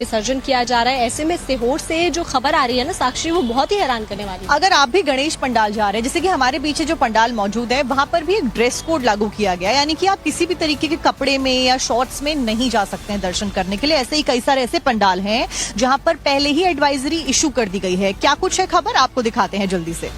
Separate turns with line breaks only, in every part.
विसर्जन किया जा रहा है। ऐसे में सीहोर से जो खबर आ रही है ना साक्षी, वो बहुत ही हैरान करने वाली है।
अगर आप भी गणेश पंडाल जा रहे हैं, जैसे कि हमारे पीछे जो पंडाल मौजूद है, वहां पर भी एक ड्रेस कोड लागू किया गया है, यानी कि आप किसी भी तरीके के कपड़े में या शॉर्ट्स में नहीं जा सकते हैं दर्शन करने के लिए। ऐसे ही कई सारे ऐसे पंडाल हैं जहां पर पहले ही एडवाइजरी इशू कर दी गई है। क्या कुछ है खबर, आपको दिखाते हैं जल्दी से।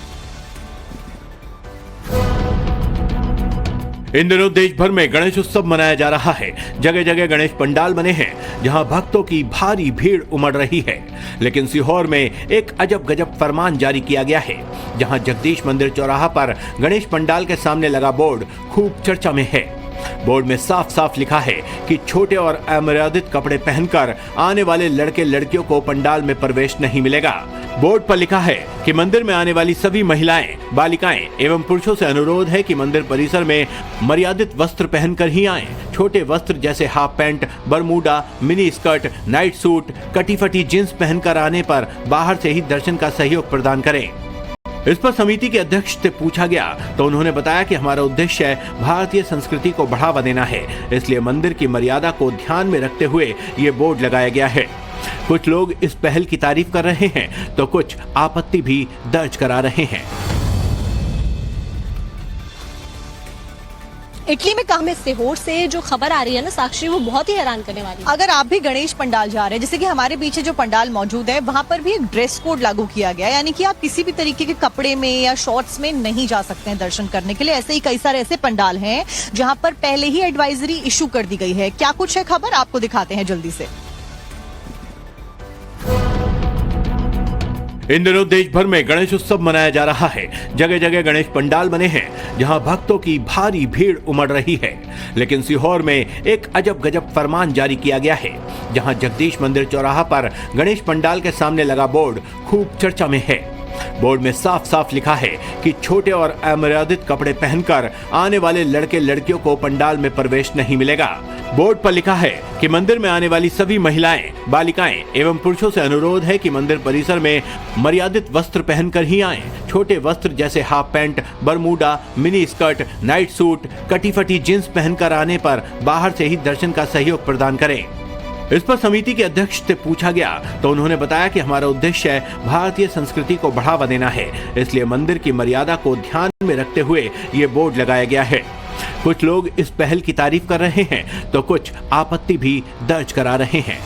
इन दिनों देश भर में गणेश उत्सव मनाया जा रहा है। जगह जगह गणेश पंडाल बने हैं जहां भक्तों की भारी भीड़ उमड़ रही है। लेकिन सीहोर में एक अजब गजब फरमान जारी किया गया है, जहां जगदीश मंदिर चौराहा पर गणेश पंडाल के सामने लगा बोर्ड खूब चर्चा में है। बोर्ड में साफ साफ लिखा है कि छोटे और अमर्यादित कपड़े पहनकर आने वाले लड़के लड़कियों को पंडाल में प्रवेश नहीं मिलेगा। बोर्ड पर लिखा है कि मंदिर में आने वाली सभी महिलाएं, बालिकाएं एवं पुरुषों से अनुरोध है कि मंदिर परिसर में मर्यादित वस्त्र पहनकर ही आएं। छोटे वस्त्र जैसे half pant, Bermuda, mini skirt, night suit, कटी फटी जींस पहनकर आने पर बाहर से ही दर्शन का सहयोग प्रदान करें। इस पर समिति के अध्यक्ष से पूछा गया तो उन्होंने बताया कि हमारा उद्देश्य भारतीय संस्कृति को बढ़ावा देना है, इसलिए मंदिर की मर्यादा को ध्यान में रखते हुए ये बोर्ड लगाया गया है। कुछ लोग इस पहल की तारीफ कर रहे हैं तो कुछ आपत्ति भी दर्ज करा रहे हैं।
इटली में काम में सीहोर से जो खबर आ रही है ना साक्षी, वो बहुत ही हैरान करने वाली है।
अगर आप भी गणेश पंडाल जा रहे हैं, जैसे कि हमारे पीछे जो पंडाल मौजूद है, वहां पर भी एक ड्रेस कोड लागू किया गया है, यानी कि आप किसी भी तरीके के कपड़े में या शॉर्ट्स में नहीं जा सकते हैं दर्शन करने के लिए। ऐसे ही कई सारे ऐसे पंडाल हैं जहां पर पहले ही एडवाइजरी इशू कर दी गई है। क्या कुछ है खबर, आपको दिखाते हैं जल्दी से।
इन दिनों देश भर में गणेश उत्सव मनाया जा रहा है। जगह जगह गणेश पंडाल बने हैं जहां भक्तों की भारी भीड़ उमड़ रही है। लेकिन सीहोर में एक अजब गजब फरमान जारी किया गया है, जहां जगदीश मंदिर चौराहा पर गणेश पंडाल के सामने लगा बोर्ड खूब चर्चा में है। बोर्ड में साफ साफ लिखा है कि छोटे और अमर्यादित कपड़े पहनकर आने वाले लड़के लड़कियों को पंडाल में प्रवेश नहीं मिलेगा। बोर्ड पर लिखा है कि मंदिर में आने वाली सभी महिलाएं, बालिकाएं एवं पुरुषों से अनुरोध है कि मंदिर परिसर में मर्यादित वस्त्र पहनकर ही आएं। छोटे वस्त्र जैसे half pant, Bermuda, mini skirt, night suit, कटी फटी जींस पहनकर आने पर बाहर से ही दर्शन का सहयोग प्रदान करें। इस पर समिति के अध्यक्ष से पूछा गया तो उन्होंने बताया कि हमारा उद्देश्य भारतीय संस्कृति को बढ़ावा देना है, इसलिए मंदिर की मर्यादा को ध्यान में रखते हुए ये बोर्ड लगाया गया है। कुछ लोग इस पहल की तारीफ कर रहे हैं तो कुछ आपत्ति भी दर्ज करा रहे हैं।